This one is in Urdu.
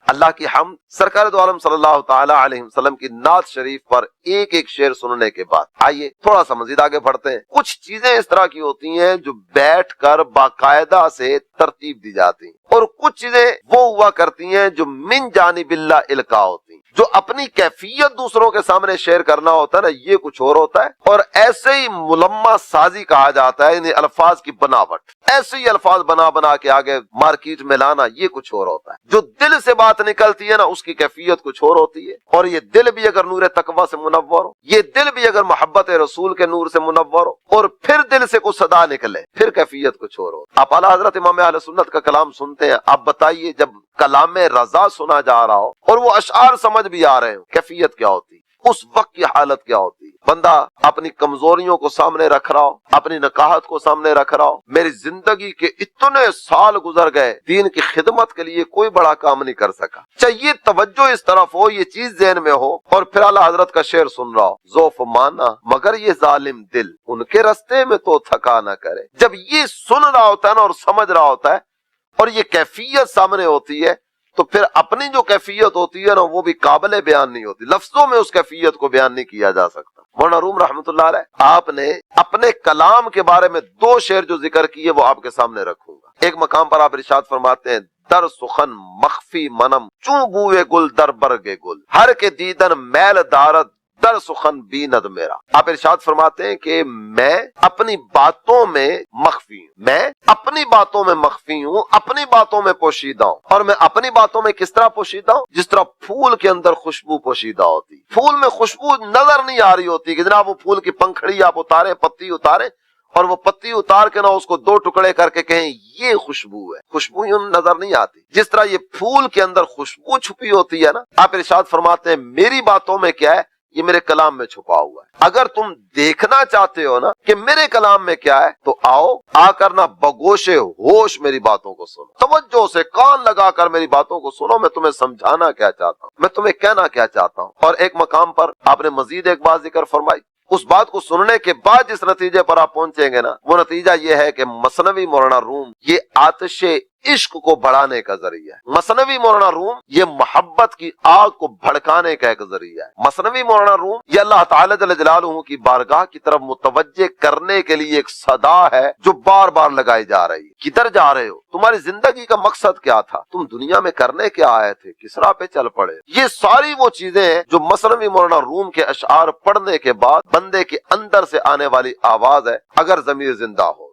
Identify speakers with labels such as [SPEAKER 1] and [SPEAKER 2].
[SPEAKER 1] اللہ کی حمد، سرکار دو عالم صلی اللہ تعالی علیہ وسلم کی نعت شریف پر ایک ایک شعر سننے کے بعد آئیے تھوڑا سا مزید آگے بڑھتے ہیں۔ کچھ چیزیں اس طرح کی ہوتی ہیں جو بیٹھ کر باقاعدہ سے ترتیب دی جاتی ہیں، اور کچھ چیزیں وہ ہوا کرتی ہیں جو من جانب اللہ القاء ہوتی ہیں، جو اپنی کیفیت دوسروں کے سامنے شیئر کرنا ہوتا ہے نا، یہ کچھ اور ہوتا ہے، اور ایسے ہی ملمہ سازی کہا جاتا ہے، یعنی الفاظ کی بناوٹ، ایسے ہی الفاظ بنا کے آگے مارکیٹ میں لانا، یہ کچھ اور ہوتا ہے۔ جو دل سے بات نکلتی ہے نا، اس کی کیفیت کچھ اور ہوتی ہے، اور یہ دل بھی اگر نور تقوی سے منور ہو، یہ دل بھی اگر محبت رسول کے نور سے منور ہو، اور پھر دل سے کوئی صدا نکلے، پھر کیفیت کچھ اور ہو۔ آپ اعلیٰ حضرت امام اہل سنت کا کلام سنتے ہیں، آپ بتائیے جب کلام رضا سنا جا رہا ہو اور وہ اشعار سمجھ بھی آ رہے ہوں، کیفیت کیا ہوتی ہے، اس وقت کی حالت کیا ہوتی ہے؟ بندہ اپنی کمزوریوں کو سامنے رکھ رہا ہو، اپنی نکاحت کو سامنے رکھ رہا ہو، میری زندگی کے اتنے سال گزر گئے، دین کی خدمت کے لیے کوئی بڑا کام نہیں کر سکا، چاہیے توجہ اس طرف ہو، یہ چیز ذہن میں ہو، اور پھر اعلیٰ حضرت کا شعر سن رہا ہو، ذوف مانا مگر یہ ظالم دل ان کے رستے میں تو تھکا نہ کرے۔ جب یہ سن رہا ہوتا ہے نا اور سمجھ رہا ہوتا ہے، اور یہ کیفیت سامنے ہوتی ہے، تو پھر اپنی جو کیفیت ہوتی ہے نا، وہ بھی قابل بیان نہیں ہوتی، لفظوں میں اس کیفیت کو بیان نہیں کیا جا سکتا۔ مولانا روم رحمۃ اللہ علیہ، آپ نے اپنے کلام کے بارے میں 2 شعر جو ذکر کیے وہ آپ کے سامنے رکھوں گا۔ ایک مقام پر آپ ارشاد فرماتے ہیں، در سخن مخفی منم چوں بوئے گل در برگ گل، ہر کے دیدن میل دارد در سخن بیند میرا۔ آپ ارشاد فرماتے ہیں کہ میں اپنی باتوں میں مخفی ہوں، میں اپنی باتوں میں مخفی ہوں، اپنی باتوں میں پوشیدہ ہوں، اور میں اپنی باتوں میں کس طرح پوشیدہ ہوں؟ جس طرح پھول کے اندر خوشبو پوشیدہ ہوتی، پھول میں خوشبو نظر نہیں آ رہی ہوتی کہ جناب وہ پھول کی پنکھڑی آپ اتاریں، پتی اتاریں، اور وہ پتی اتار کے نہ اس کو 2 ٹکڑے کر کے کہیں یہ خوشبو ہے، خوشبو یوں نظر نہیں آتی، جس طرح یہ پھول کے اندر خوشبو چھپی ہوتی ہے نا۔ آپ ارشاد فرماتے ہیں میری باتوں میں کیا ہے، یہ میرے کلام میں چھپا ہوا ہے۔ اگر تم دیکھنا چاہتے ہو نا کہ میرے کلام میں کیا ہے، تو آؤ، آ کر نہ بگوش ہوش میری باتوں کو سنو، توجہ سے کان لگا کر میری باتوں کو سنو، میں تمہیں سمجھانا کیا چاہتا ہوں، میں تمہیں کہنا کیا چاہتا ہوں۔ اور ایک مقام پر آپ نے مزید ایک بات ذکر فرمائی، اس بات کو سننے کے بعد جس نتیجے پر آپ پہنچیں گے نا، وہ نتیجہ یہ ہے کہ مثنوی مولانا روم یہ آتش عشق کو بڑھانے کا ذریعہ ہے، مثنوی مولانا روم یہ محبت کی آگ کو بھڑکانے کا ایک ذریعہ ہے، مثنوی مولانا روم یہ اللہ تعالی جل جلالہ کی بارگاہ کی طرف متوجہ کرنے کے لیے ایک صدا ہے جو بار بار لگائی جا رہی ہے۔ کدھر جا رہے ہو؟ تمہاری زندگی کا مقصد کیا تھا؟ تم دنیا میں کرنے کیا آئے تھے؟ کس راہ پہ چل پڑے؟ یہ ساری وہ چیزیں ہیں جو مثنوی مولانا روم کے اشعار پڑھنے کے بعد بندے کے اندر سے آنے والی آواز ہے، اگر ضمیر زندہ ہو۔